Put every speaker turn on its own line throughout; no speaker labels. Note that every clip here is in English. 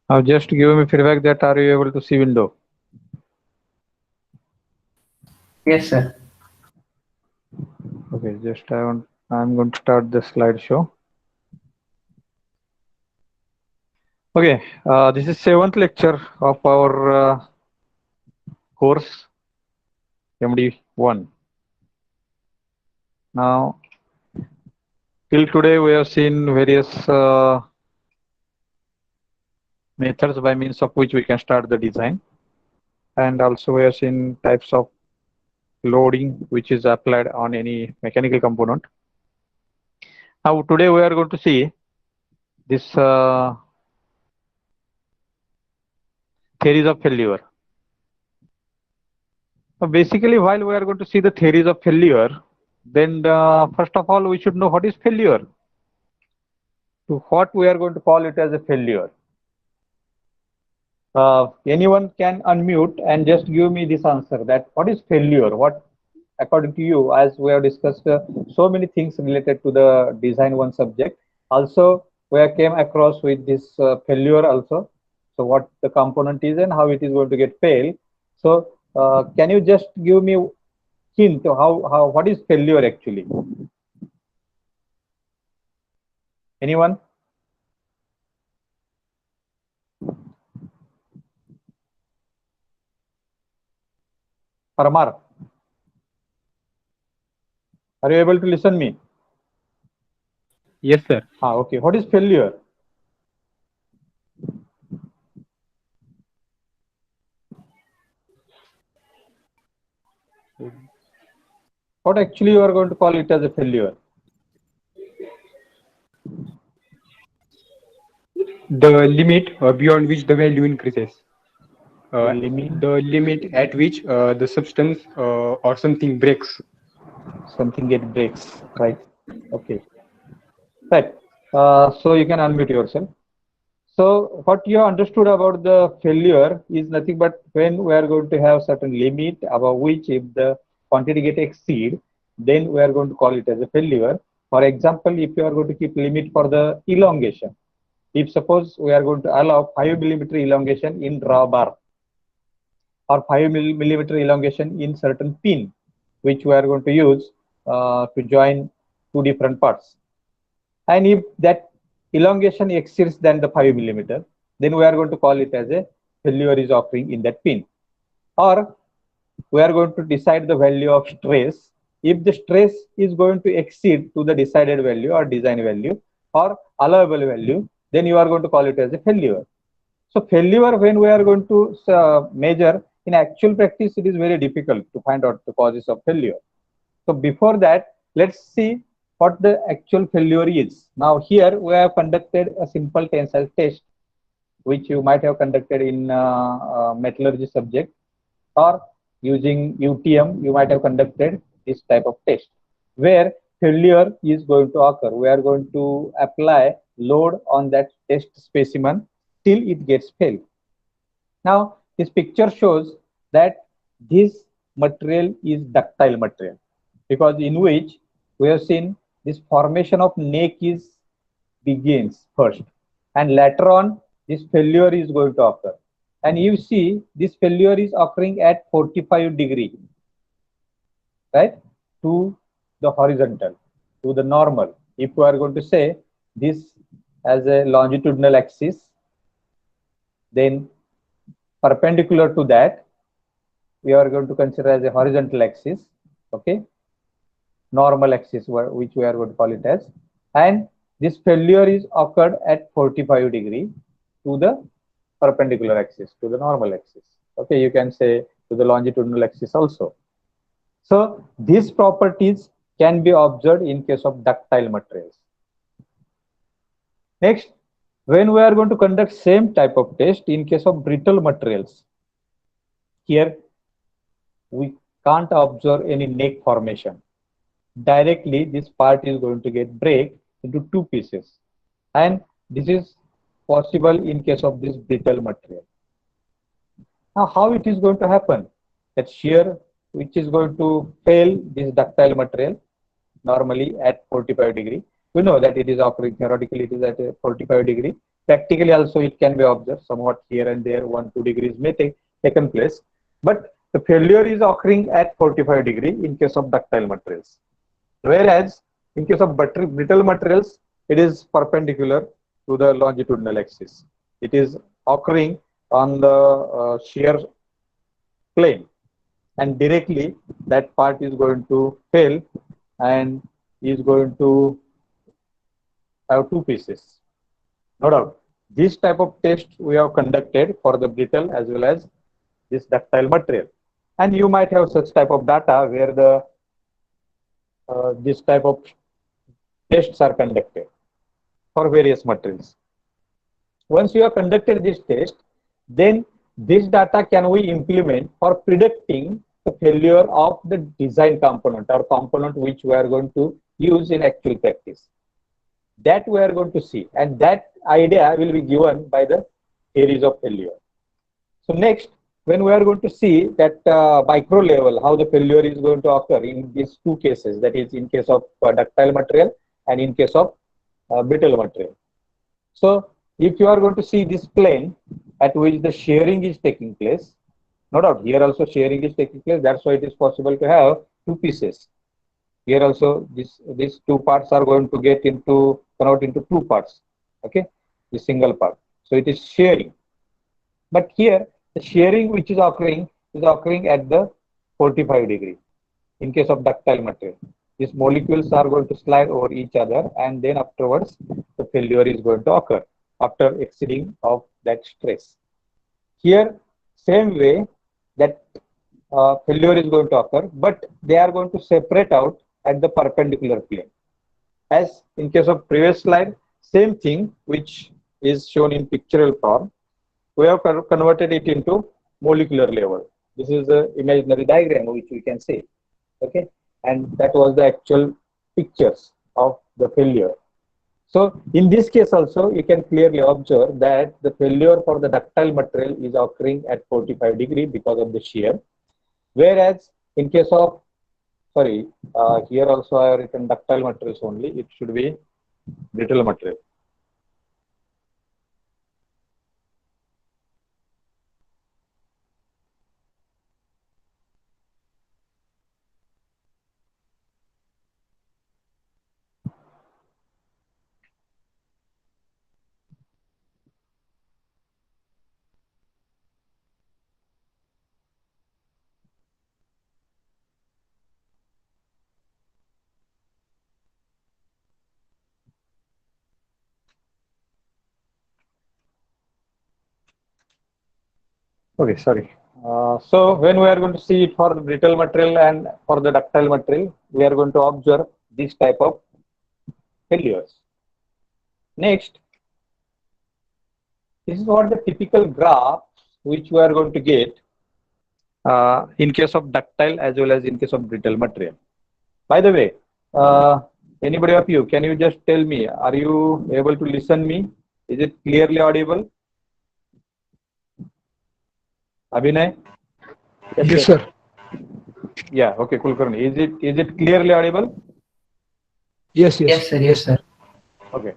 Now just give me feedback that are you able to see window?
Yes, sir.
Okay, I'm going to start the slideshow. Okay, this is seventh lecture of our course MD1. Now till today we have seen various methods by means of which we can start the design, and also we have seen types of loading which is applied on any mechanical component. Now today we are going to see this theories of failure. Basically, while we are going to see the theories of failure, then first of all we should know what is failure. To what we are going to call it as a failure. Anyone can unmute and just give me this answer, that what is failure? What, according to you, as we have discussed so many things related to the design one subject, also we have came across with this failure also. So what the component is and how it is going to get failed. So can you just give me hint to how what is failure actually? Anyone? Paramar, are you able to listen me?
Yes, sir.
Okay. What is failure? What actually you are going to call it as a failure?
The limit beyond which the value increases.
The
The limit at which the substance or something breaks.
something get breaks, right? Okay. Right. So you can unmute yourself. So what you understood about the failure is nothing but when we are going to have certain limit above which if the quantity get exceed, then we are going to call it as a failure. For example, if you are going to keep limit for the elongation, if suppose we are going to allow 5 millimeter elongation in drawbar or 5 millimeter elongation in certain pin, which we are going to use to join two different parts. And if that elongation exceeds than the 5 millimeter, then we are going to call it as a failure is occurring in that pin. Or we are going to decide the value of stress. If the stress is going to exceed to the decided value or design value or allowable value, then you are going to call it as a failure. So failure, when we are going to measure in actual practice, it is very difficult to find out the causes of failure. So before that, let's see what the actual failure is. Now here we have conducted a simple tensile test, which you might have conducted in metallurgy subject, or using UTM, you might have conducted this type of test, where failure is going to occur. We are going to apply load on that test specimen till it gets failed. Now, this picture shows that this material is ductile material, because in which we have seen this formation of neck is begins first, and later on this failure is going to occur. And you see this failure is occurring at 45 degree, right, to the horizontal, to the normal. If we are going to say this as a longitudinal axis, then perpendicular to that we are going to consider as a horizontal axis, okay, normal axis, which we are going to call it as. And this failure is occurred at 45 degree to the perpendicular axis, to the normal axis, okay, you can say to the longitudinal axis also. So these properties can be observed in case of ductile materials. Next, when we are going to conduct same type of test in case of brittle materials, here we can't observe any neck formation. Directly this part is going to get break into two pieces, and this is possible in case of this brittle material. Now how it is going to happen? That shear which is going to fail this ductile material normally at 45 degree. We know that it is occurring theoretically, it is at a 45 degree, practically also it can be observed somewhat here and there, 1-2 degrees may take taken place, but the failure is occurring at 45 degree in case of ductile materials. Whereas in case of brittle materials, it is perpendicular to the longitudinal axis. It is occurring on the shear plane, and directly that part is going to fail and is going to have two pieces. No doubt. This type of test we have conducted for the brittle as well as this ductile material. And you might have such type of data where the this type of tests are conducted for various materials. Once you have conducted this test, then this data can we implement for predicting the failure of the design component or component which we are going to use in actual practice. That we are going to see, and that idea will be given by the theories of failure. So next, when we are going to see that micro level, how the failure is going to occur in these two cases, that is in case of ductile material and in case of brittle material. So if you are going to see this plane at which the shearing is taking place, no doubt here also shearing is taking place, that's why it is possible to have two pieces. Here also these two parts are going to get into convert into two parts, okay, the single part. So it is shearing. But here the shearing which is occurring at the 45 degree in case of ductile material. These molecules are going to slide over each other, and then afterwards the failure is going to occur after exceeding of that stress. Here, same way that failure is going to occur, but they are going to separate out at the perpendicular plane. As in case of previous slide, same thing which is shown in pictorial form, we have converted it into molecular level. This is the imaginary diagram which we can see, okay, and that was the actual pictures of the failure. So in this case also, you can clearly observe that the failure for the ductile material is occurring at 45 degree because of the shear. Whereas in case of, here also I have written ductile materials only, it should be brittle material. Okay, sorry. So when we are going to see it for the brittle material and for the ductile material, we are going to observe this type of failures. Next, this is what the typical graph which we are going to get in case of ductile as well as in case of brittle material. By the way, anybody of you, can you just tell me, are you able to listen me? Is it clearly audible? Abhinay?
Yes, sir.
Yeah, okay, Kulkarni. Is it clearly audible?
Yes, yes.
Yes, sir. Yes, sir.
Okay.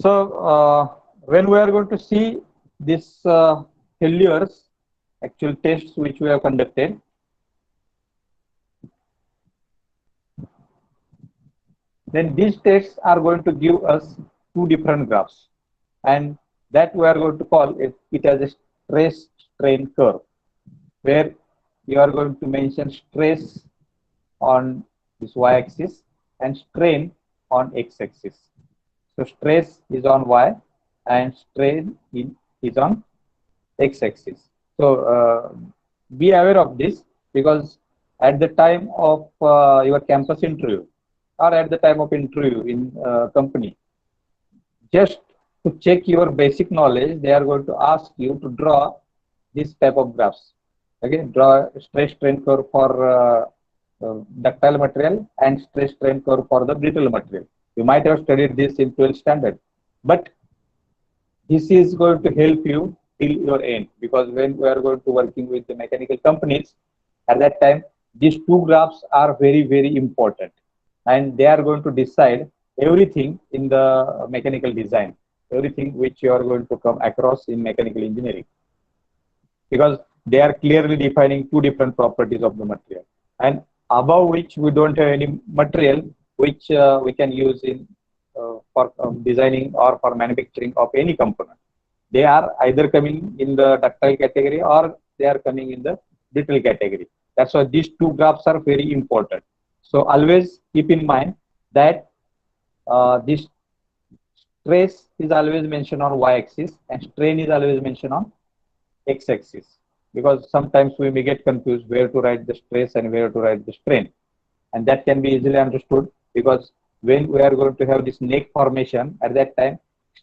So when we are going to see this failures, actual tests which we have conducted, then these tests are going to give us two different graphs, and that we are going to call it as a stress strain curve, where you are going to mention stress on this y-axis and strain on x-axis. So stress is on y and strain is on x-axis. So be aware of this, because at the time of your campus interview or at the time of interview in company, just to check your basic knowledge, they are going to ask you to draw this type of graphs. Again, draw stress strain curve for ductile material and stress strain curve for the brittle material. You might have studied this in 12th standard, but this is going to help you till your end, because when we are going to working with the mechanical companies, at that time, these two graphs are very, very important, and they are going to decide everything in the mechanical design. everything which you are going to come across in mechanical engineering, because they are clearly defining two different properties of the material, and above which we don't have any material which we can use in for designing or for manufacturing of any component. They are either coming in the ductile category or they are coming in the brittle category. That's why these two graphs are very important. So always keep in mind that this stress is always mentioned on y-axis and strain is always mentioned on x-axis, because sometimes we may get confused where to write the stress and where to write the strain, and that can be easily understood because when we are going to have this neck formation, at that time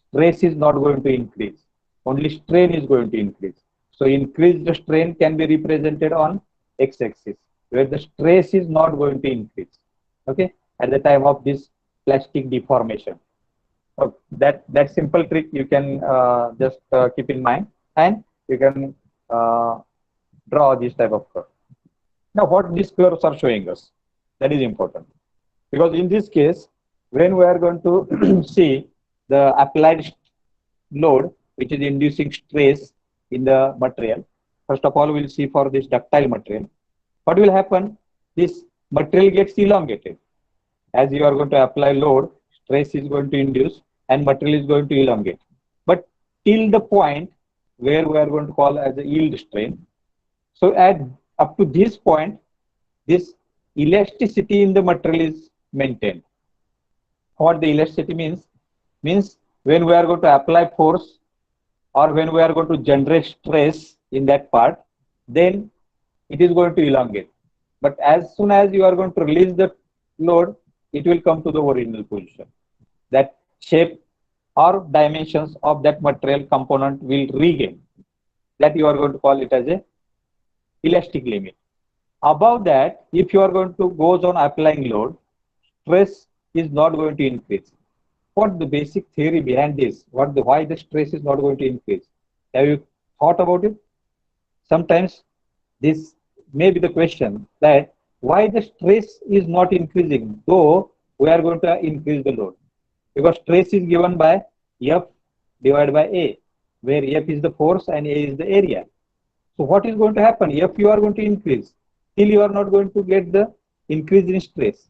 stress is not going to increase, only strain is going to increase. So increased strain can be represented on x-axis where the stress is not going to increase, okay, at the time of this plastic deformation. So that simple trick you can just keep in mind, and you can draw this type of curve. Now, what these curves are showing us, that is important, because in this case, when we are going to see the applied load which is inducing stress in the material, first of all, we'll see for this ductile material, what will happen? This material gets elongated. As you are going to apply load, stress is going to induce and material is going to elongate. But till the point where we are going to call as a yield strain. So at up to this point, this elasticity in the material is maintained. What the elasticity means? Means when we are going to apply force or when we are going to generate stress in that part, then it is going to elongate. But as soon as you are going to release the load, it will come to the original position. That shape or dimensions of that material component will regain. That you are going to call it as a elastic limit. Above that, if you are going to go on applying load, stress is not going to increase. What the basic theory behind this? Why the stress is not going to increase? Have you thought about it? Sometimes this may be the question that why the stress is not increasing, though we are going to increase the load. Because stress is given by F divided by A, where F is the force and A is the area. So what is going to happen? If you are going to increase, still you are not going to get the increase in stress.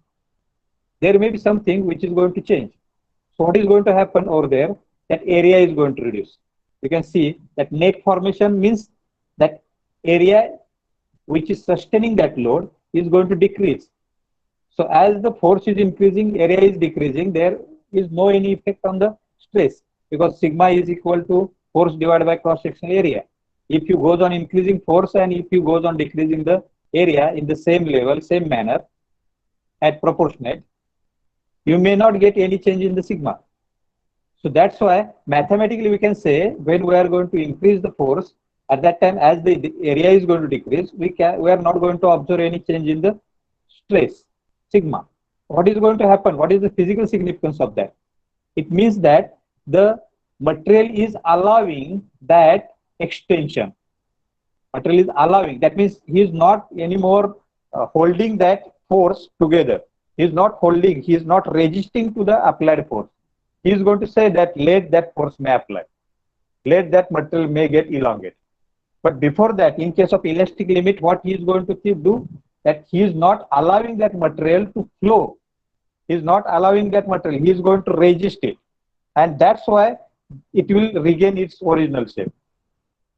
There may be something which is going to change. So what is going to happen over there? That area is going to reduce. You can see that neck formation means that area which is sustaining that load is going to decrease. So as the force is increasing, area is decreasing, there is no any effect on the stress, because sigma is equal to force divided by cross-sectional area. If you goes on increasing force and if you goes on decreasing the area in the same level, same manner, at proportionate, you may not get any change in the sigma. So that's why mathematically we can say when we are going to increase the force, at that time as the area is going to decrease, we are not going to observe any change in the stress, sigma. What is going to happen? What is the physical significance of that? It means that the material is allowing that extension. Material is allowing. That means he is not anymore holding that force together. He is not holding. He is not resisting to the applied force. He is going to say that let that force may apply. Let that material may get elongated. But before that, in case of elastic limit, what he is going to do? That he is not allowing that material to flow. He is not allowing that material. He is going to resist it. And that's why it will regain its original shape.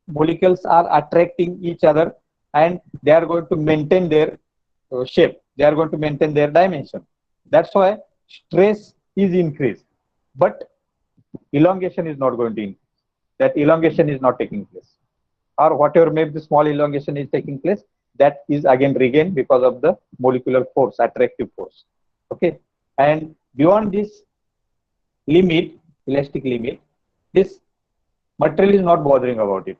Molecules are attracting each other and they are going to maintain their shape. They are going to maintain their dimension. That's why stress is increased. But elongation is not going to increase. That elongation is not taking place. Or whatever maybe the small elongation is taking place, that is again regained because of the molecular force, attractive force. Okay. And beyond this limit, elastic limit, this material is not bothering about it.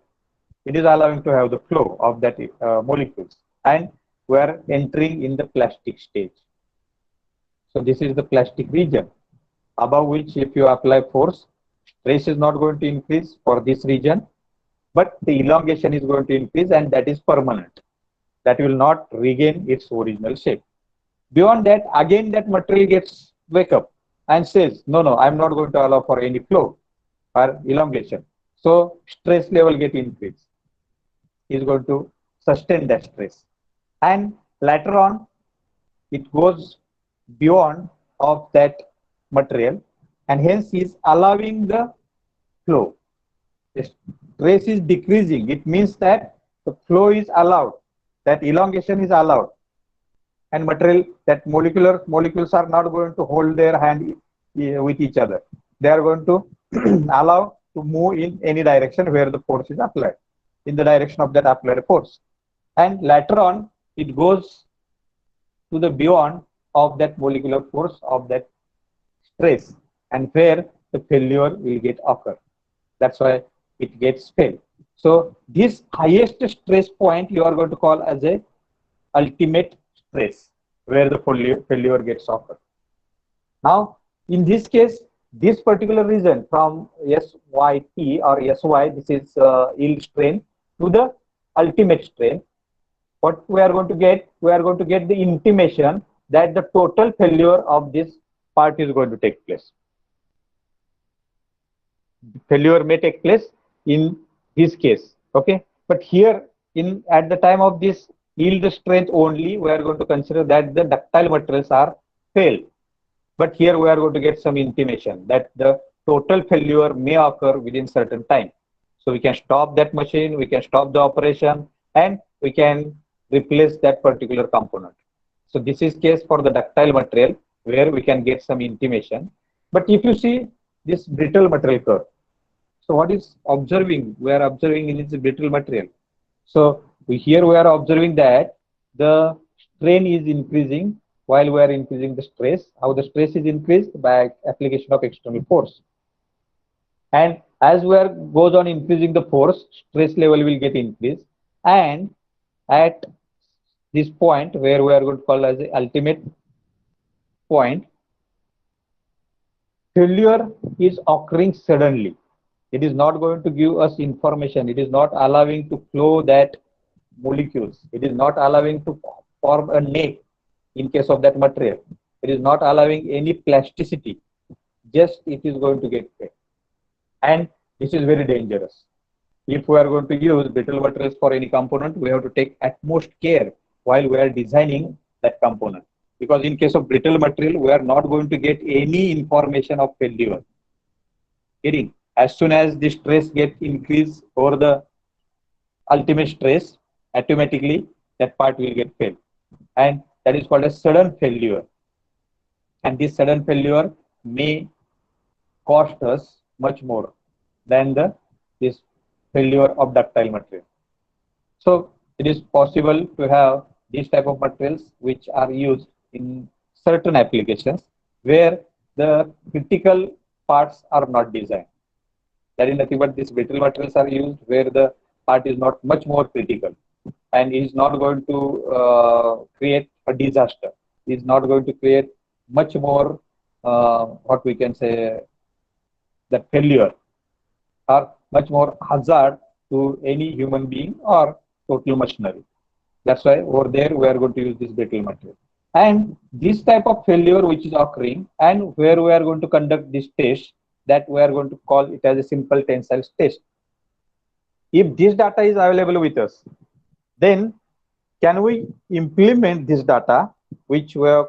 It is allowing to have the flow of that molecules. And we are entering in the plastic stage. So this is the plastic region, above which if you apply force, stress is not going to increase for this region, but the elongation is going to increase and that is permanent. That will not regain its original shape. Beyond that, again that material gets wake up and says, no, I'm not going to allow for any flow. or elongation. So stress level get increased. Is going to sustain that stress. And later on, it goes beyond of that material and hence is allowing the flow. The stress is decreasing. It means that the flow is allowed, that elongation is allowed, and material that molecules are not going to hold their hand with each other. They are going to allow to move in any direction where the force is applied, in the direction of that applied force. And later on, it goes to the beyond of that molecular force of that stress, and where the failure will get occur. That's why it gets failed. So this highest stress point you are going to call as a ultimate stress, where the failure gets occur. Now, in this case, this particular region from SYT or SY, this is yield strain, to the ultimate strain, what we are going to get? We are going to get the intimation that the total failure of this part is going to take place. Failure may take place in this case, okay? But here, at the time of this yield strength only, we are going to consider that the ductile materials are failed. But here we are going to get some intimation that the total failure may occur within certain time. So we can stop that machine, we can stop the operation, and we can replace that particular component. So this is case for the ductile material where we can get some intimation. But if you see this brittle material curve, so what is observing? We are observing in this brittle material. So here we are observing that the strain is increasing while we are increasing the stress. How the stress is increased? By application of external force. And as we are goes on increasing the force, stress level will get increased. And at this point where we are going to call as the ultimate point, failure is occurring suddenly. It is not going to give us information. It is not allowing to flow that molecules. It is not allowing to form a neck in case of that material. It is not allowing any plasticity. Just it is going to get failed. And this is very dangerous. If we are going to use brittle materials for any component, we have to take utmost care while we are designing that component. Because in case of brittle material, we are not going to get any information of failure. Getting as soon as the stress gets increased over the ultimate stress, automatically that part will get failed. And that is called a sudden failure. And this sudden failure may cost us much more than this failure of ductile material. So it is possible to have these type of materials which are used in certain applications where the critical parts are not designed. That is nothing but these brittle materials are used where the part is not much more critical and is not going to create a disaster. Is not going to create much more what we can say that failure or much more hazard to any human being or total machinery. That's why over there we are going to use this brittle material. And this type of failure which is occurring and where we are going to conduct this test, that we are going to call it as a simple tensile test. If this data is available with us, then can we implement this data which we have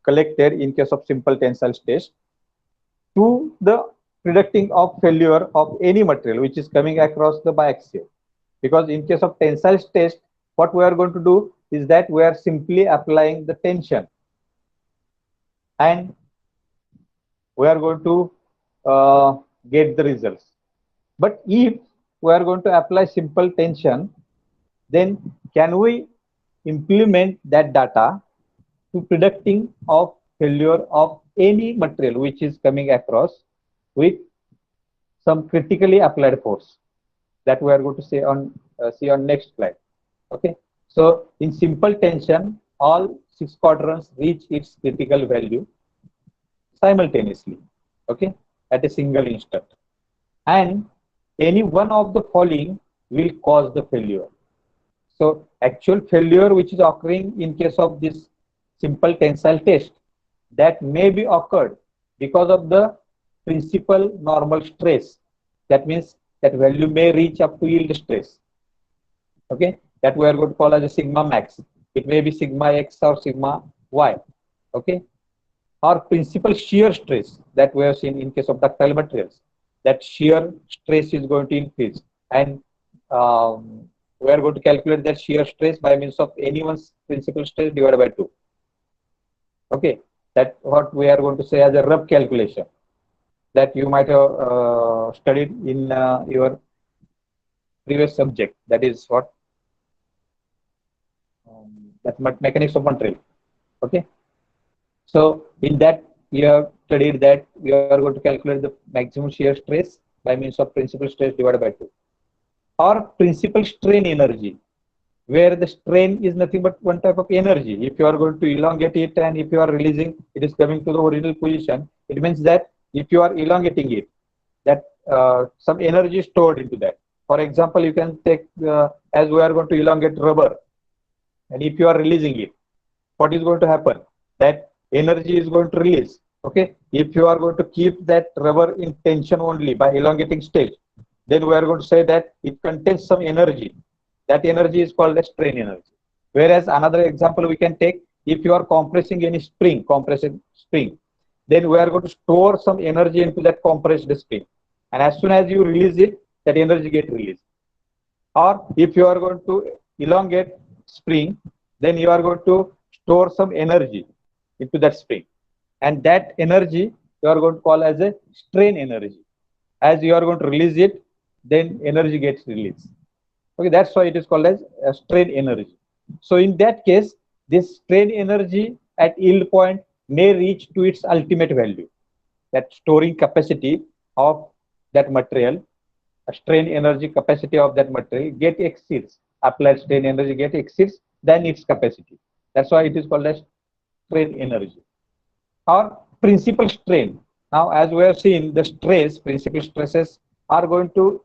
collected in case of simple tensile test to the predicting of failure of any material which is coming across the biaxial? Because in case of tensile test, what we are going to do is that we are simply applying the tension and we are going to get the results. But if we are going to apply simple tension, then can we implement that data to predicting of failure of any material which is coming across with some critically applied force? That we are going to say on see on next slide. Okay, so in simple tension, all 6 quadrants reach its critical value simultaneously, okay, at a single instant, and any one of the following will cause the failure. So actual failure which is occurring in case of this simple tensile test, that may be occurred because of the principal normal stress That means that value may reach up to yield stress. Okay, that we are going to call as a sigma max. It may be sigma x or sigma y. Okay, or principal shear stress that we have seen in case of ductile materials. That shear stress is going to increase, and we are going to calculate that shear stress by means of anyone's principal stress divided by 2. Okay, that's what we are going to say as a rough calculation that you might have studied in your previous subject. That is what that mechanics of material. Okay, so in that you have studied that we are going to calculate the maximum shear stress by means of principal stress divided by 2, or principal strain energy, where the strain is nothing but one type of energy. If you are going to elongate it and if you are releasing, it is coming to the original position. It means that if you are elongating it, that some energy is stored into that. For example, you can take as we are going to elongate rubber, and if you are releasing it, what is going to happen? That energy is going to release. Okay, if you are going to keep that rubber in tension only by elongating stage, then we are going to say that it contains some energy. That energy is called as strain energy. Whereas another example we can take, if you are compressing any spring, compressing spring, then we are going to store some energy into that compressed spring. And as soon as you release it, that energy gets released. Or if you are going to elongate spring, then you are going to store some energy into that spring. And that energy you are going to call as a strain energy. As you are going to release it, then energy gets released. Okay, that's why it is called as a strain energy. So in that case, this strain energy at yield point may reach to its ultimate value. That storing capacity of that material, a strain energy capacity of that material get exceeds, applied strain energy get exceeds than its capacity. That's why it is called as strain energy. Or principal strain. Now, as we have seen, the stress, principal stresses are going to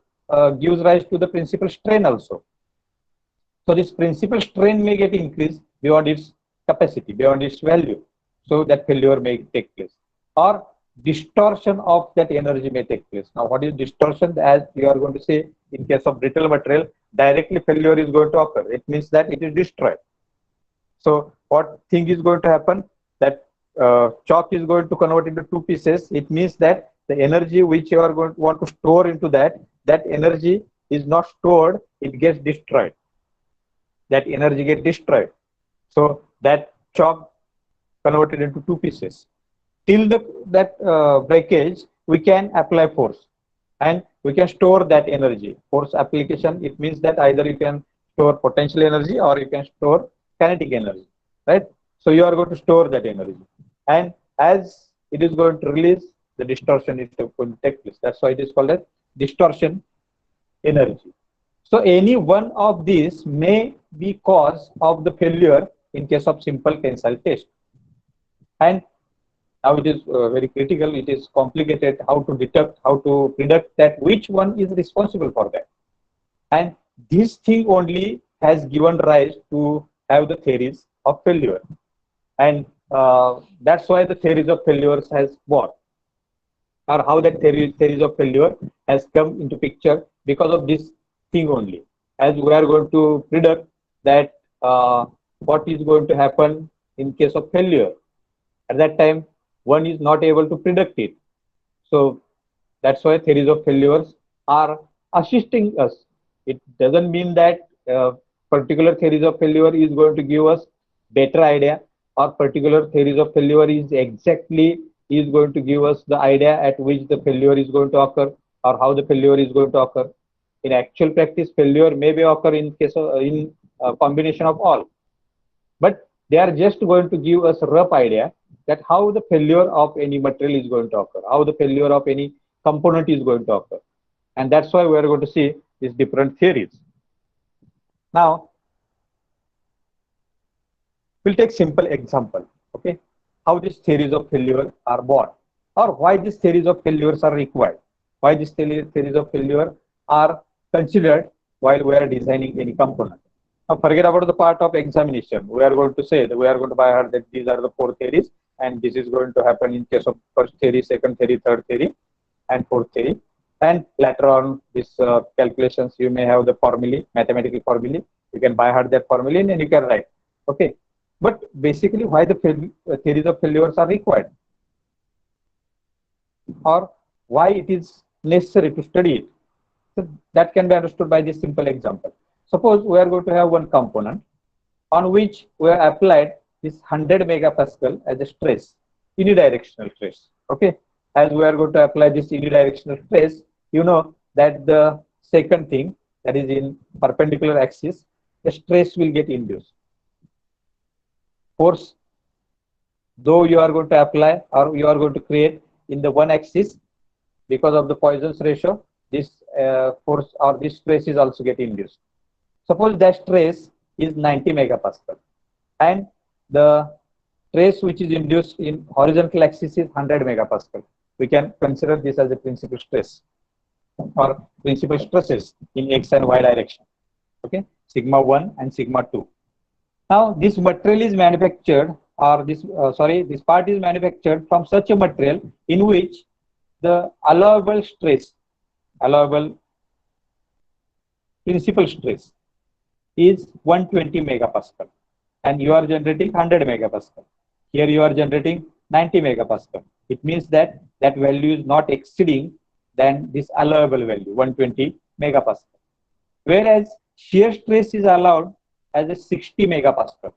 gives rise to the principal strain also. So this principal strain may get increased beyond its capacity, beyond its value. So that failure may take place. Or distortion of that energy may take place. Now, what is distortion? As you are going to say, in case of brittle material, directly failure is going to occur. It means that it is destroyed. So what thing is going to happen? That chalk is going to convert into 2 pieces. It means that the energy which you are going to want to store into that energy is not stored, it gets destroyed. That energy gets destroyed. So that chalk converted into 2 pieces. Till that breakage, we can apply force and we can store that energy. Force application, it means that either you can store potential energy or you can store kinetic energy, right? So you are going to store that energy. And as it is going to release, the distortion is going to take place. That's why it is called as distortion energy. So any one of these may be cause of the failure in case of simple tensile test. And now it is very critical, it is complicated how to detect, how to predict that which one is responsible for that. And this thing only has given rise to have the theories of failure. And that's why the theories of failures has born, or how that theories of failure has come into picture because of this thing only. As we are going to predict that what is going to happen in case of failure. At that time, one is not able to predict it. So that's why theories of failures are assisting us. It doesn't mean that particular theories of failure is going to give us better idea, or particular theories of failure is exactly is going to give us the idea at which the failure is going to occur or how the failure is going to occur. In actual practice, failure may be occur in case of combination of all, but they are just going to give us a rough idea that how the failure of any material is going to occur, how the failure of any component is going to occur. And that's why we are going to see these different theories. Now, we'll take simple example, okay? How these theories of failure are born, or why these theories of failures are required, why these theories of failure are considered while we are designing any component. Now, forget about the part of examination. We are going to say that we are going to by heart that these are the 4 theories, and this is going to happen in case of first theory, second theory, third theory, and fourth theory. And later on, this calculations, you may have the formulae, mathematical formulae. You can by heart that formulae and you can write. Okay. But basically, why the theories of failures are required, or why it is necessary to study it? So that can be understood by this simple example. Suppose we are going to have one component on which we have applied this 100 megapascal as a stress, unidirectional stress. Okay. As we are going to apply this unidirectional stress, you know that the second thing, that is in perpendicular axis, the stress will get induced. Force, though you are going to apply or you are going to create in the one axis, because of the Poisson's ratio, this force or this stress is also get induced. Suppose that stress is 90 megapascal and the stress which is induced in horizontal axis is 100 megapascal. We can consider this as a principal stress or principal stresses in x and y direction. Okay, sigma 1 and sigma 2. Now this material is manufactured, or this this part is manufactured from such a material in which the allowable stress, allowable principal stress is 120 megapascal, and you are generating 100 megapascal. Here you are generating 90 megapascal. It means that that value is not exceeding than this allowable value, 120 megapascal. Whereas shear stress is allowed as a 60 megapascal.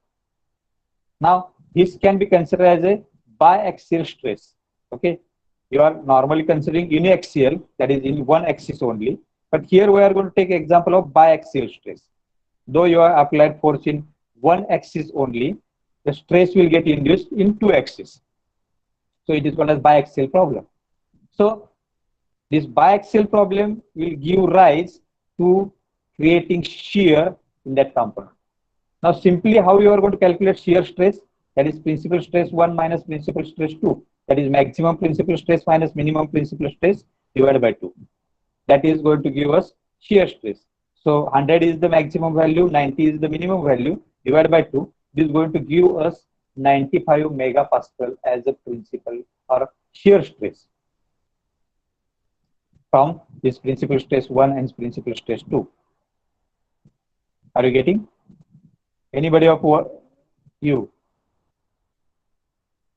Now this can be considered as a biaxial stress. Okay, you are normally considering uniaxial, that is in one axis only, but here we are going to take example of biaxial stress. Though you are applied force in one axis only, the stress will get induced in two axes. So it is called as biaxial problem. So this biaxial problem will give rise to creating shear in that component. Now simply how you are going to calculate shear stress, that is principal stress 1 minus principal stress 2, that is maximum principal stress minus minimum principal stress divided by 2. That is going to give us shear stress. So 100 is the maximum value, 90 is the minimum value, divided by 2. This is going to give us 95 megapascal as a principal or shear stress from this principal stress 1 and principal stress 2. Are you getting? Anybody of you?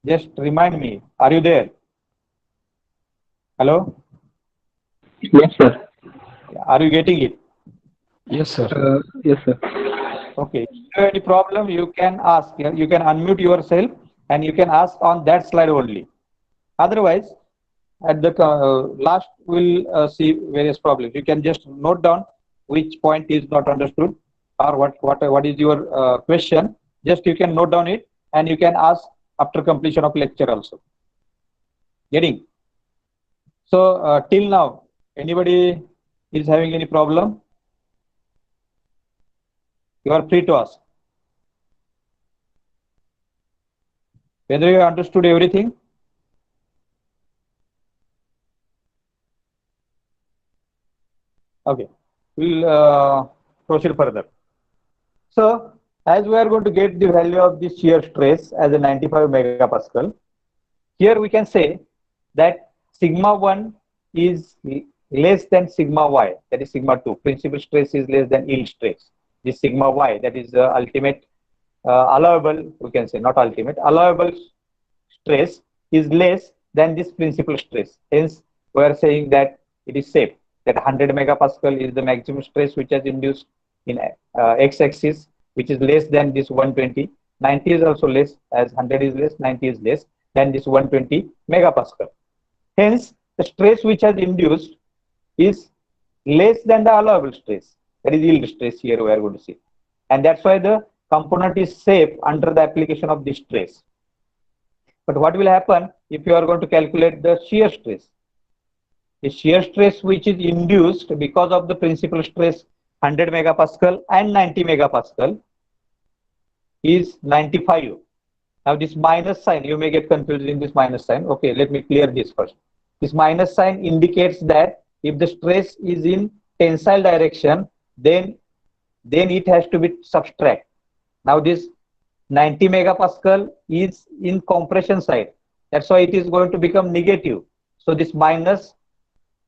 Just remind me, are you there? Hello?
Yes, sir.
Are you getting it?
Yes, sir.
Yes, sir.
Okay. If you have any problem, you can ask. You can unmute yourself and you can ask on that slide only. Otherwise, at the last, we'll see various problems. You can just note down which point is not understood or what is your question. Just you can note down it and you can ask after completion of lecture also. Getting? So till now, anybody is having any problem? You are free to ask. Whether you understood everything? Okay, we'll proceed further. So, as we are going to get the value of this shear stress as a 95 megapascal, here we can say that sigma 1 is less than sigma y, that is sigma 2. Principal stress is less than yield stress. This sigma y, that is the ultimate allowable, we can say not ultimate, allowable stress is less than this principal stress. Hence, we are saying that it is safe, that 100 megapascal is the maximum stress which has induced in x-axis, which is less than this 120. 90 is also less, as 100 is less, 90 is less than this 120 megapascal. Hence, the stress which has induced is less than the allowable stress, that is yield stress here we are going to see. And that's why the component is safe under the application of this stress. But what will happen if you are going to calculate the shear stress? The shear stress which is induced because of the principal stress 100 megapascal and 90 megapascal is 95. Now this minus sign, you may get confused in this minus sign. Okay, let me clear this first. This minus sign indicates that if the stress is in tensile direction, then it has to be subtract. Now this 90 megapascal is in compression side. That's why it is going to become negative. So this minus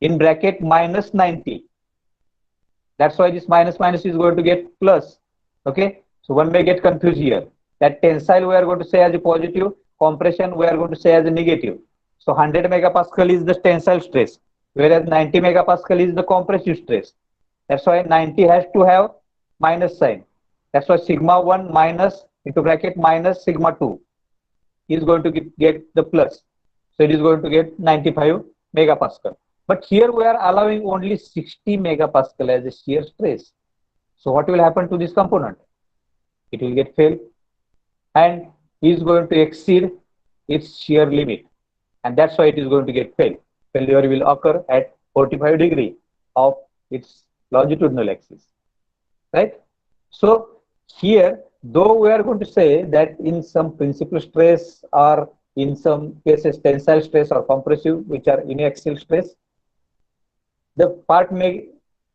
in bracket minus 90. That's why this minus minus is going to get plus. Okay, so one may get confused here. That tensile we are going to say as a positive, compression we are going to say as a negative. So 100 megapascal is the tensile stress, whereas 90 megapascal is the compressive stress. That's why 90 has to have minus sign. That's why sigma 1 minus into bracket minus sigma 2 is going to get the plus. So it is going to get 95 megapascal. But here we are allowing only 60 megapascal as a shear stress. So what will happen to this component? It will get failed and is going to exceed its shear limit. And that's why it is going to get failed. Failure will occur at 45 degree of its longitudinal axis. Right? So here, though we are going to say that in some principal stress or in some cases tensile stress or compressive, which are uniaxial stress, the part may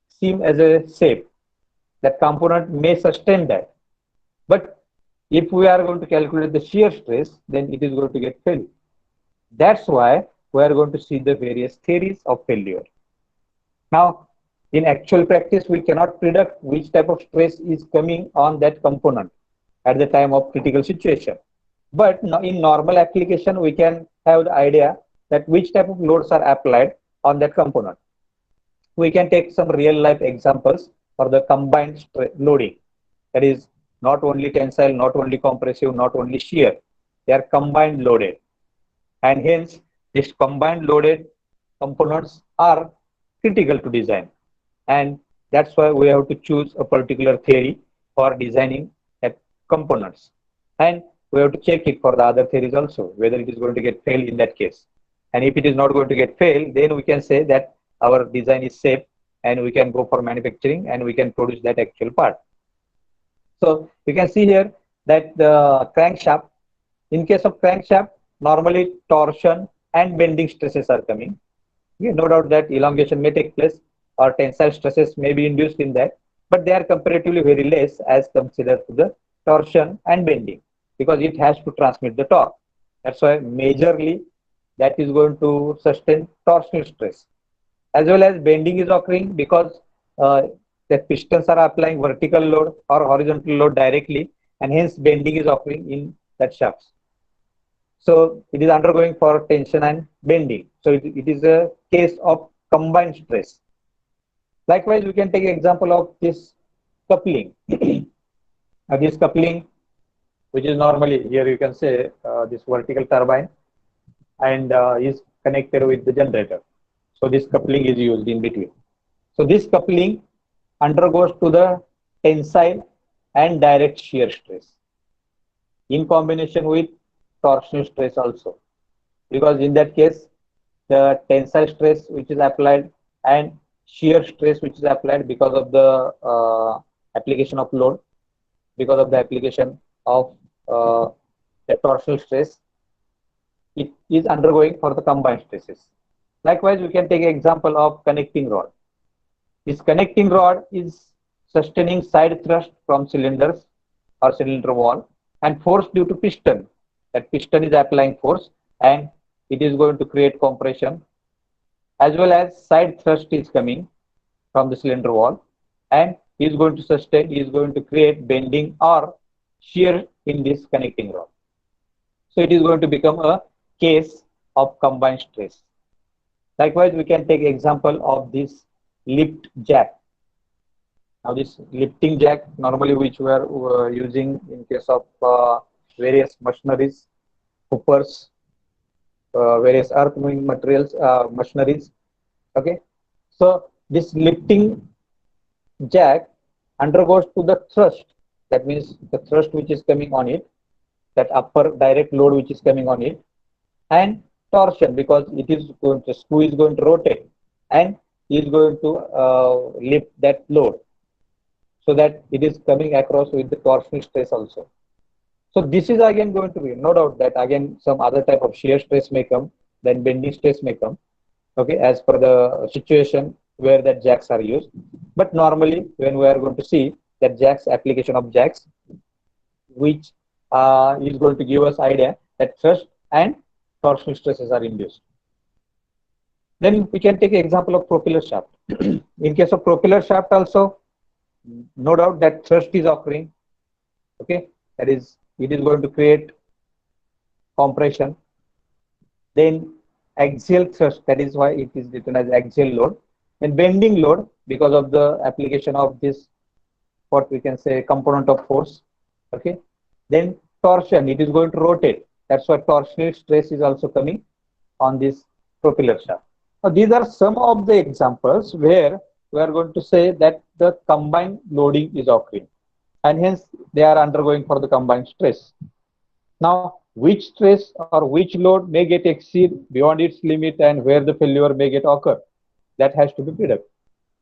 seem as a safe. That component may sustain that. But if we are going to calculate the shear stress, then it is going to get failed. That's why we are going to see the various theories of failure. Now, in actual practice, we cannot predict which type of stress is coming on that component at the time of critical situation. But in normal application, we can have the idea that which type of loads are applied on that component. We can take some real life examples for the combined loading. That is not only tensile, not only compressive, not only shear. They are combined loaded. And hence, these combined loaded components are critical to design. And that's why we have to choose a particular theory for designing components. And we have to check it for the other theories also, whether it is going to get failed in that case. And if it is not going to get failed, then we can say that our design is safe and we can go for manufacturing and we can produce that actual part. So you can see here that the crankshaft, in case of crankshaft, normally torsion and bending stresses are coming. No doubt that elongation may take place or tensile stresses may be induced in that, but they are comparatively very less as considered to the torsion and bending because it has to transmit the torque. That's why majorly that is going to sustain torsional stress. As well as bending is occurring because the pistons are applying vertical load or horizontal load directly, and hence bending is occurring in that shafts. So it is undergoing for tension and bending. So it is a case of combined stress. Likewise, we can take an example of this coupling. This coupling, which is normally here you can say this vertical turbine and is connected with the generator. So this coupling is used in between. So this coupling undergoes to the tensile and direct shear stress in combination with torsional stress also, because in that case the tensile stress which is applied and shear stress which is applied because of the application of load, because of the application of the torsional stress, it is undergoing for the combined stresses. Likewise, we can take an example of connecting rod. This connecting rod is sustaining side thrust from cylinders or cylinder wall and force due to piston. That piston is applying force and it is going to create compression, as well as side thrust is coming from the cylinder wall and is going to sustain, is going to create bending or shear in this connecting rod. So it is going to become a case of combined stress. Likewise, we can take example of this lift jack. Now this lifting jack normally which we are using in case of various machineries, hoopers, various earth moving materials, machineries. Okay, so this lifting jack undergoes to the thrust. That means the thrust which is coming on it, that upper direct load which is coming on it, and torsion because it is going to, screw is going to rotate and is going to lift that load, so that it is coming across with the torsional stress also. So this is again going to be, no doubt that again some other type of shear stress may come, then bending stress may come, okay, as per the situation where that jacks are used. But normally when we are going to see that jacks, application of jacks, which is going to give us idea that thrust and torsional stresses are induced. Then we can take an example of propeller shaft. In case of propeller shaft also, no doubt that thrust is occurring. Okay, that is, it is going to create compression. Then axial thrust, that is why it is written as axial load. And bending load, because of the application of this, what we can say, component of force. Okay. Then torsion, it is going to rotate. That's why torsional stress is also coming on this propeller shaft. Now, these are some of the examples where we are going to say that the combined loading is occurring, and hence they are undergoing for the combined stress. Now, which stress or which load may get exceed beyond its limit and where the failure may get occur, that has to be predicted.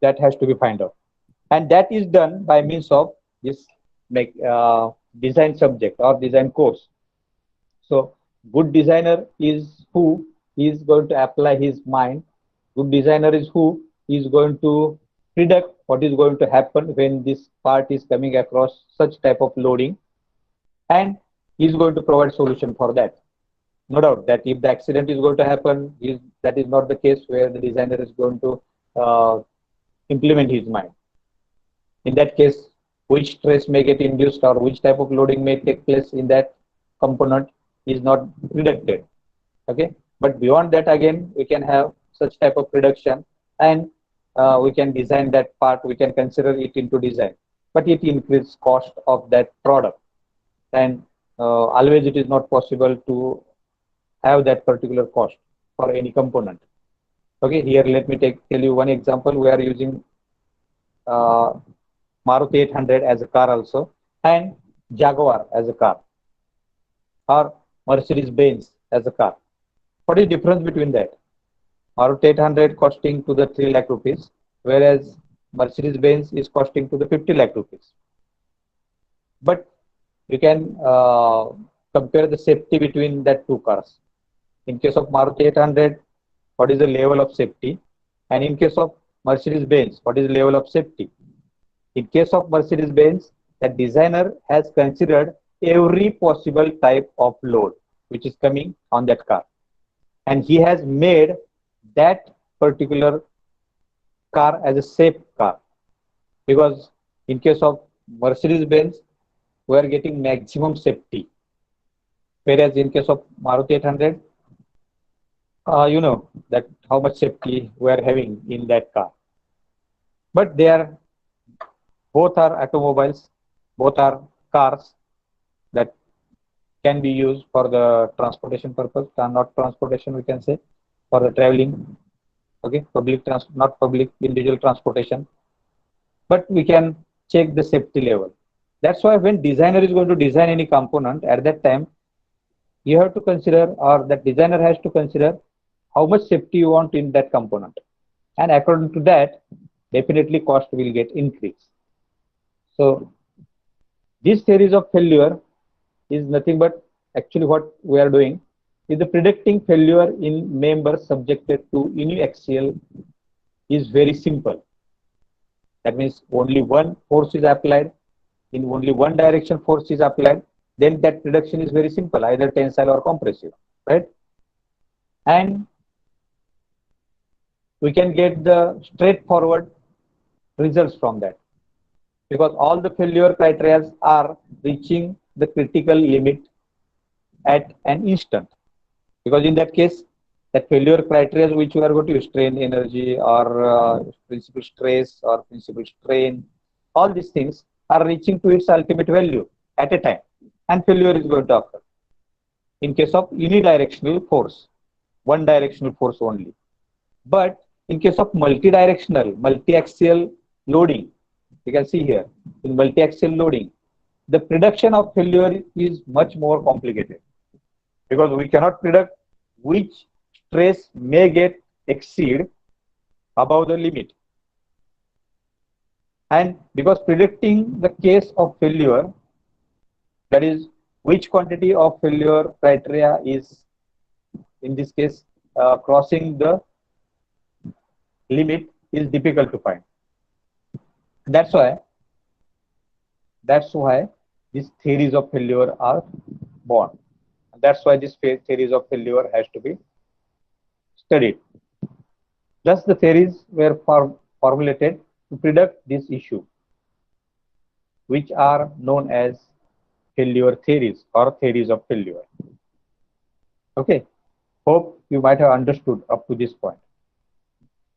That has to be find out, and that is done by means of this design subject or design course. So, good designer is who is going to apply his mind. Good designer is who is going to predict what is going to happen when this part is coming across such type of loading, and he is going to provide solution for that. No doubt that if the accident is going to happen, that is not the case where the designer is going to uh, implement his mind. In that case, which stress may get induced or which type of loading may take place in that component is not predicted. Okay, but beyond that, again, we can have such type of reduction, and we can design that part, we can consider it into design, but it increases cost of that product, and always it is not possible to have that particular cost for any component. Okay, here let me tell you one example. We are using uh, Maruti 800 as a car also, and Jaguar as a car, or Mercedes Benz as a car. What is the difference between that? Maruti 800 costing to the 3 lakh rupees, whereas Mercedes Benz is costing to the 50 lakh rupees. But you can compare the safety between that two cars. In case of Maruti 800, what is the level of safety? And in case of Mercedes Benz, what is the level of safety? In case of Mercedes Benz, the designer has considered every possible type of load which is coming on that car, and he has made that particular car as a safe car, because in case of Mercedes Benz, we are getting maximum safety, whereas in case of Maruti 800, you know that how much safety we are having in that car. But they are, both are automobiles, both are cars that can be used for the transportation purpose, not transportation, we can say, for the traveling. Okay, not public, individual transportation, but we can check the safety level. That's why when designer is going to design any component, at that time you have to consider, or that designer has to consider, how much safety you want in that component, and according to that, definitely cost will get increased. So this theories of failure is nothing but, actually what we are doing is the predicting failure in members subjected to uniaxial is very simple. That means only one force is applied, in only one direction force is applied, then that prediction is very simple, either tensile or compressive, right? And we can get the straightforward results from that, because all the failure criteria are reaching the critical limit at an instant. Because in that case, that failure criteria which we are going to use, strain energy or principal stress or principal strain, all these things are reaching to its ultimate value at a time, and failure is going to occur. In case of unidirectional force, one directional force only. But in case of multi-directional, multi-axial loading, you can see here, in multi-axial loading, the prediction of failure is much more complicated, because we cannot predict which stress may get exceed above the limit. And because predicting the case of failure, that is, which quantity of failure criteria is, in this case, crossing the limit, is difficult to find. That's why these theories of failure are born. That's why this theories of failure has to be studied. Thus, the theories were formulated to predict this issue, which are known as failure theories or theories of failure. Okay, hope you might have understood up to this point.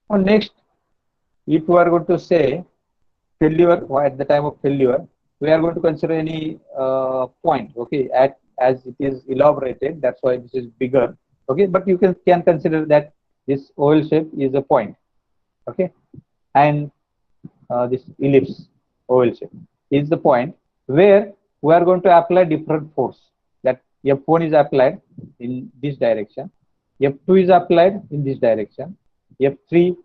Now, next, if we are going to say failure, at the time of failure, we are going to consider any point, okay, as it is elaborated, that's why this is bigger, okay, but you can consider that this oval shape is a point, okay, and this ellipse oval shape is the point where we are going to apply different force. That F1 is applied in this direction, F2 is applied in this direction, F3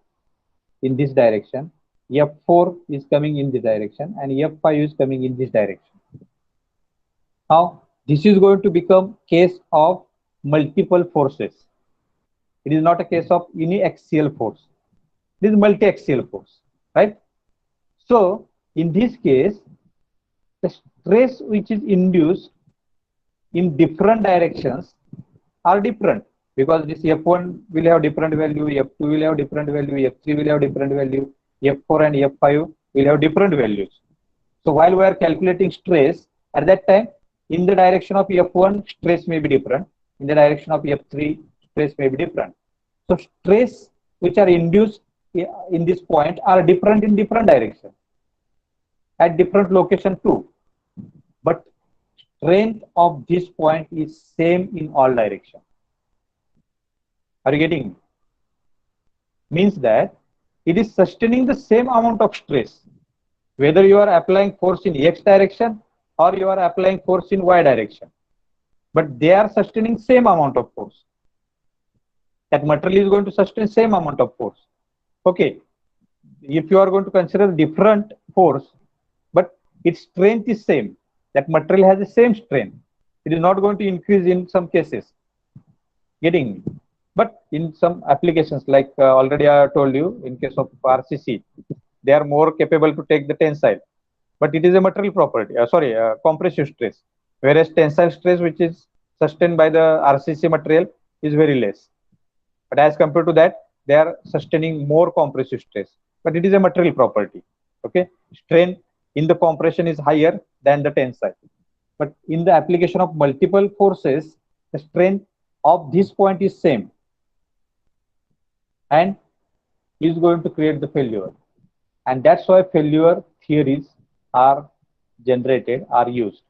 in this direction, F4 is coming in this direction, and F5 is coming in this direction. Now, this is going to become case of multiple forces. It is not a case of uniaxial force. This is multi-axial force, right? So, in this case, the stress which is induced in different directions are different, because this F1 will have different value, F2 will have different value, F3 will have different value, F4 and F5 will have different values. So while we are calculating stress, at that time, in the direction of F1, stress may be different. In the direction of F3, stress may be different. So stress which are induced in this point are different in different directions, at different location too. But strength of this point is same in all directions. Are you getting me? Means that it is sustaining the same amount of stress, whether you are applying force in X direction or you are applying force in Y direction, but they are sustaining same amount of force. That material is going to sustain same amount of force. Okay, if you are going to consider different force, but its strength is same, that material has the same strength, it is not going to increase in some cases. Getting me? But in some applications, like already I told you, in case of RCC, they are more capable to take the tensile, but it is a material property, compressive stress, whereas tensile stress, which is sustained by the RCC material, is very less. But as compared to that, they are sustaining more compressive stress, but it is a material property. Okay, strain in the compression is higher than the tensile, but in the application of multiple forces, the strength of this point is same, and is going to create the failure. And that's why failure theories are generated, are used.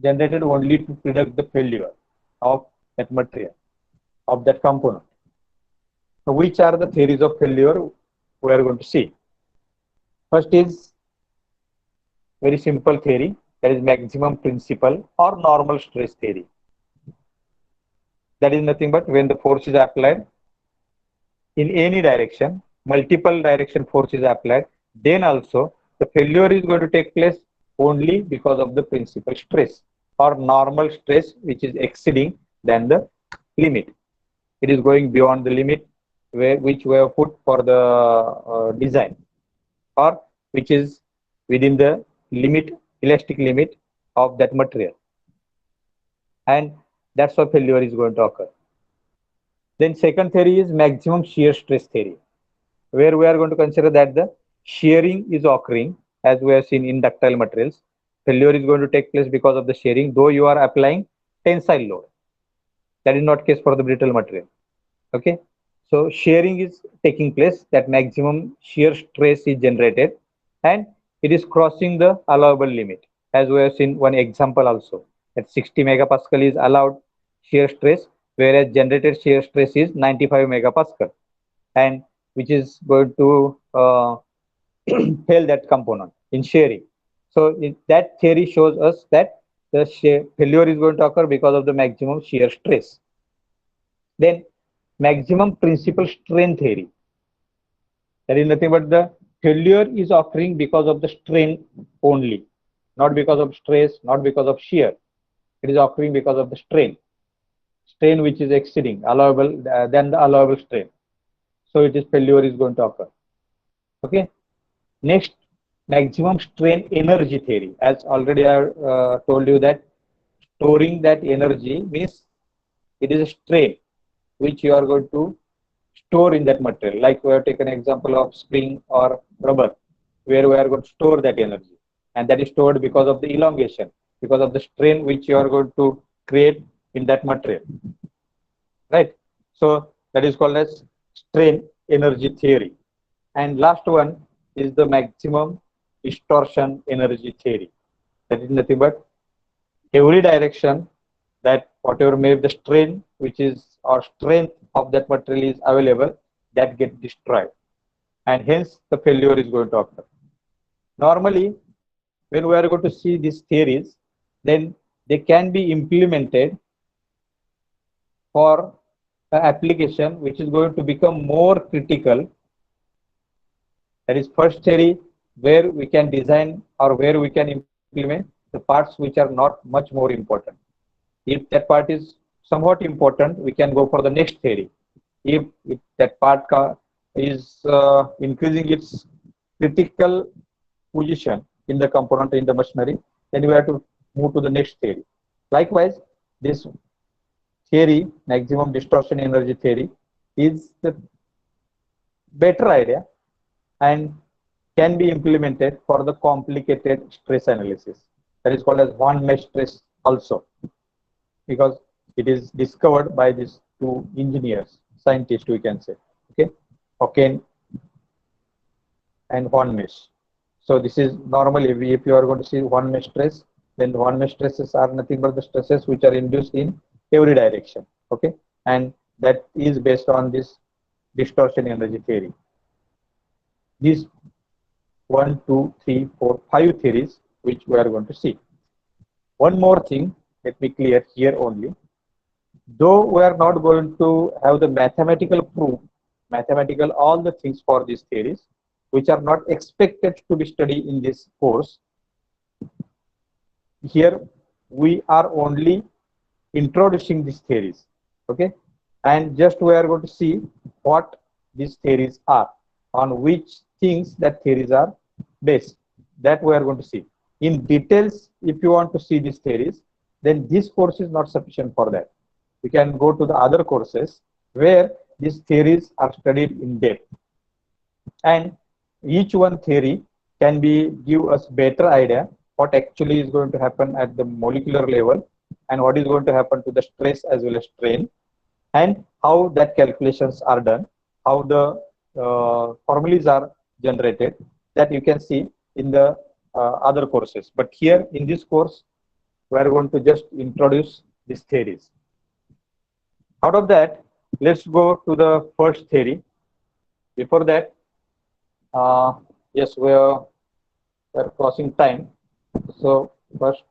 Generated only to predict the failure of that material, of that component. So which are the theories of failure we are going to see? First is very simple theory, that is maximum principle or normal stress theory. That is nothing but when the force is applied in any direction, multiple direction force is applied, then also the failure is going to take place only because of the principal stress or normal stress, which is exceeding than the limit. It is going beyond the limit which we have put for the design, or which is within the limit, elastic limit of that material. And that's why failure is going to occur. Then second theory is maximum shear stress theory, where we are going to consider that the shearing is occurring, as we have seen in ductile materials. Failure is going to take place because of the shearing, though you are applying tensile load. That is not case for the brittle material. Okay, so shearing is taking place, that maximum shear stress is generated, and it is crossing the allowable limit, as we have seen one example also, that 60 megapascal is allowed shear stress, whereas generated shear stress is 95 megapascal, and which is going to fail that component in shearing. So that theory shows us that the failure is going to occur because of the maximum shear stress. Then maximum principal strain theory. That is nothing but the failure is occurring because of the strain only, not because of stress, not because of shear. It is occurring because of the strain which is exceeding allowable than the allowable strain. So it is failure is going to occur. Okay. Next, maximum strain energy theory. As already I told you that storing that energy means it is a strain. which you are going to store in that material. Like we have taken an example of spring or rubber, where we are going to store that energy. And that is stored because of the elongation, because of the strain which you are going to create in that material. Right? So that is called as strain energy theory. And last one is the maximum distortion energy theory. That is nothing but every direction that whatever may be the strain which is or strength of that material is available, that gets destroyed, and hence the failure is going to occur. Normally, when we are going to see these theories, then they can be implemented for an application which is going to become more critical. That is first theory, where we can design or where we can implement the parts which are not much more important. If that part is somewhat important, we can go for the next theory. If that part is increasing its critical position in the component in the machinery, then we have to move to the next theory. Likewise, this theory, maximum distortion energy theory, is the better idea and can be implemented for the complicated stress analysis. That is called as Von Mesh stress also, because it is discovered by these two engineers, scientists we can say, okay, Hocken and Von Mesh. So this is normally, if you are going to see Von Mesh stress, then the Von Mesh stresses are nothing but the stresses which are induced in every direction, okay, and that is based on this distortion energy theory. These 1, 2, 3, 4, 5 theories which we are going to see. One more thing, let me clear here only. Though we are not going to have the mathematical proof, mathematical all the things for these theories, which are not expected to be studied in this course, here we are only introducing these theories, okay, and just we are going to see what these theories are, on which things that theories are based, that we are going to see. In details, if you want to see these theories, then this course is not sufficient for that. You can go to the other courses where these theories are studied in depth, and each one theory can be give us better idea what actually is going to happen at the molecular level, and what is going to happen to the stress as well as strain, and how that calculations are done, how the formulas are generated, that you can see in the other courses. But here in this course, we are going to just introduce these theories. Out of that, let's go to the first theory. Before that, yes, we are crossing time. So first,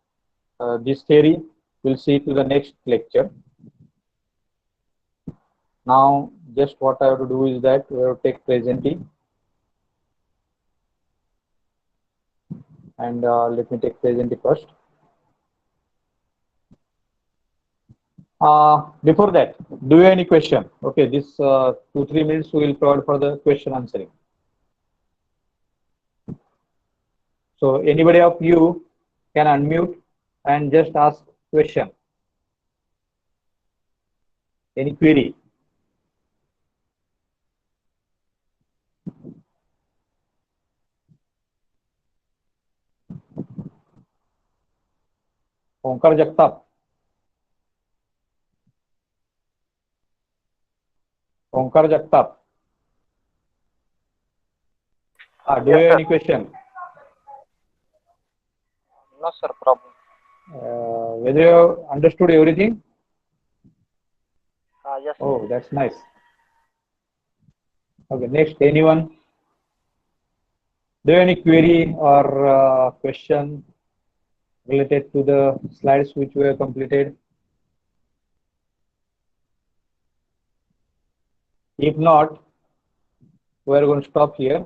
this theory we'll see to the next lecture. Now, just what I have to do is that we have to take presenting, and let me take presenting first. Before that, do you have any question? Okay, this 2-3 minutes we will provide for the question answering. So anybody of you can unmute and just ask question. Any query? Onkar Jagtap. Onkar Jagtap. Do you have any question?
No, sir, problem.
Whether you have understood everything?
Yes.
Oh, that's nice. Okay, next, anyone? Do you have any query or question related to the slides which we have completed? If not, we are going to stop here.